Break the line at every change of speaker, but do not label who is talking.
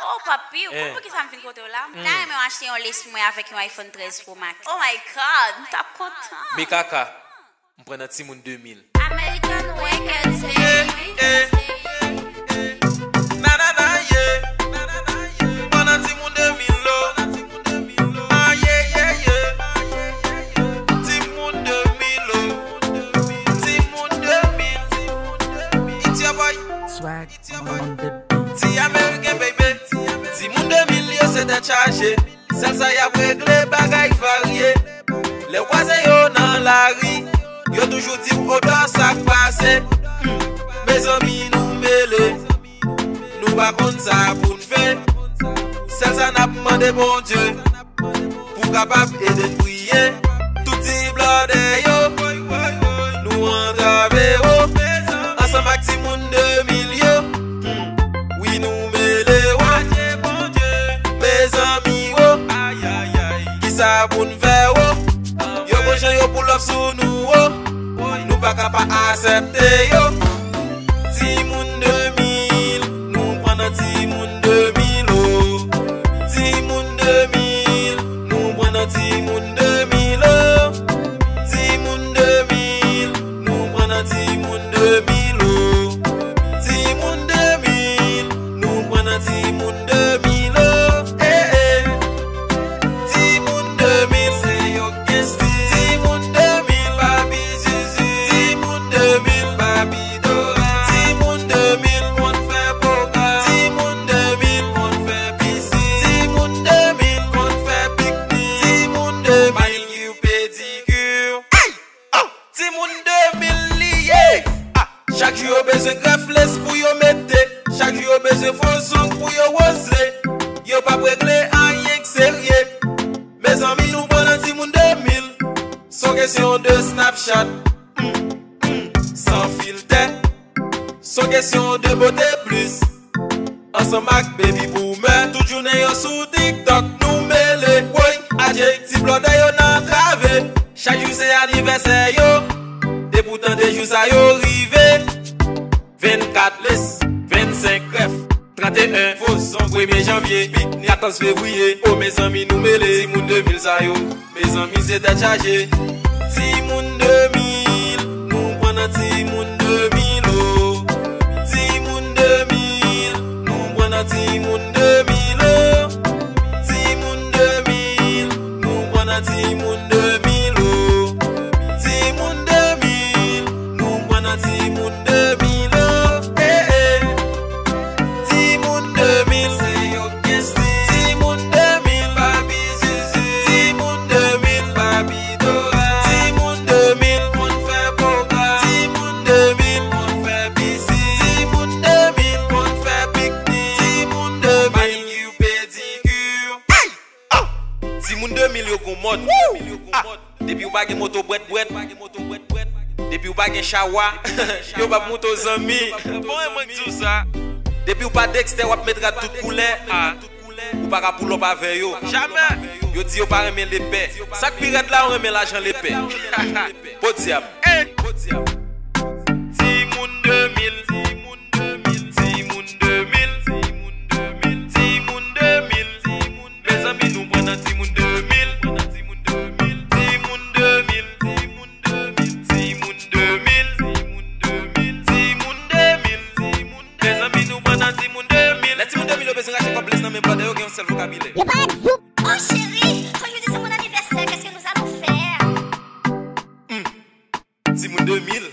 Oh, papi, comment que ça me fait côté là? Là, je vais acheter un liste avec un iPhone 13 Pro Max. Oh my God, t'as content.
Mais kaka, on prend un petit monde 2000.
American Wicked
Swag on the beat.
Ti American baby, ti moun 2000 yo c'est de charger. Celle ça y a réglé bagay varié. Les voisins yo dans la rue, yo toujours dit au dans ça passé. Mes amis nous mêlés, nous pas contre ça pour nous faire. Celle ça n'a demandé bon Dieu pour capable aider de prier. Tout dit blindé yo, nous entraver yo. Ensemble avec ti moun 2000 yo. Oui nous mêlés ouais, bon Dieu. Mes amis oh, aïe aïe aïe. Qui ça pour nous faire oh? Yo bon gens yo pour l'offre sous nous oh. Nous pas capable accepter yo. Ti moun 2000, nous prenons ti moun 2000 oh. Ti moun 2000, nous prenons ti moun 2000 oh. Ti moun 2000, nous prenons ti moun 2000 oh. Ti moun 2000, nous prenons ti moun 2000 oh. Eh eh. Ti moun 2000, c'est yo gesti. Ti moun 2000, papi Jésus. Ti moun 2000, papi Dora. Ti moun 2000, on fait boga. Ti moun 2000, on fait piscine. Ti moun 2000, on fait pique-nique. Ti moun 2000, you pédicure. Oh, ti moun 2000 lié. Chaque jour, besoin greffles pour yo mettre. Chaque jour, besoin faux son pour yo oser. Yo pas régler rien que sérieux. Mes amis, nous prenons ti moun 2000. Sans question de Snapchat. Sans filtre. Sans question de beauté plus. Ensemble avec baby boomer. Toute journée yo sous TikTok nous mêlés. Oui, adjectif blonde yo nan travé. Chaque jour c'est anniversaire yo. Et pourtant des jours ça yo rivé. 24 les, 25 greffe, 31 faux son, 1er janvier, 14 février. Oh mes amis nous mêlés, ti moun 2000 ça yo. Mes amis c'est de charger. Ti moun 2000, nous prenons ti moun 2000 oh. Ti moun 2000, nous prenons ti moun 2000 oh. Ti moun 2000, nous prenons ti moun 2000 oh. Ti moun 2000, nous prenons ti moun 2000 oh. Eh eh. Ti moun 2000, c'est yo gesti. Ti moun 2000, papi Jésus. Ti moun 2000, papi Dora. Ti moun 2000, on fait boga. Ti moun 2000, on fait piscine. Ti moun 2000, on fait pique-nique. Ti moun 2000, you pédicure. Oh! Ti moun 2000 yo commode. Depuis ou pas gen moto bret. Depuis ou pas gen chawa. Yo pas moto zami. Bon moi tout ça. Depuis ou pas Dexter ou mettre tout couleur. Ou pas pour l'op avec yo. Jamais. Yo dit yo pas remet l'épée. Ça pirate là on remet l'argent l'épée. Pot diable. Ti moun 2000, ti moun 2000, ti moun 2000, ti moun 2000, ti moun 2000, ti moun. Mes amis nous prenons ti moun 2000, ti moun 2000, ti moun 2000, ti moun 2000, ti moun 2000, ti moun 2000, ti moun 2000, ti moun. Mes amis nous prenons ti moun 2000. Les ti moun 2000 besoin racheter complexe dans mes blocs yo gen un seul vocabulaire.
Oh chérie, aujourd'hui c'est mon anniversaire, qu'est-ce que nous allons faire?
Ti moun 2000.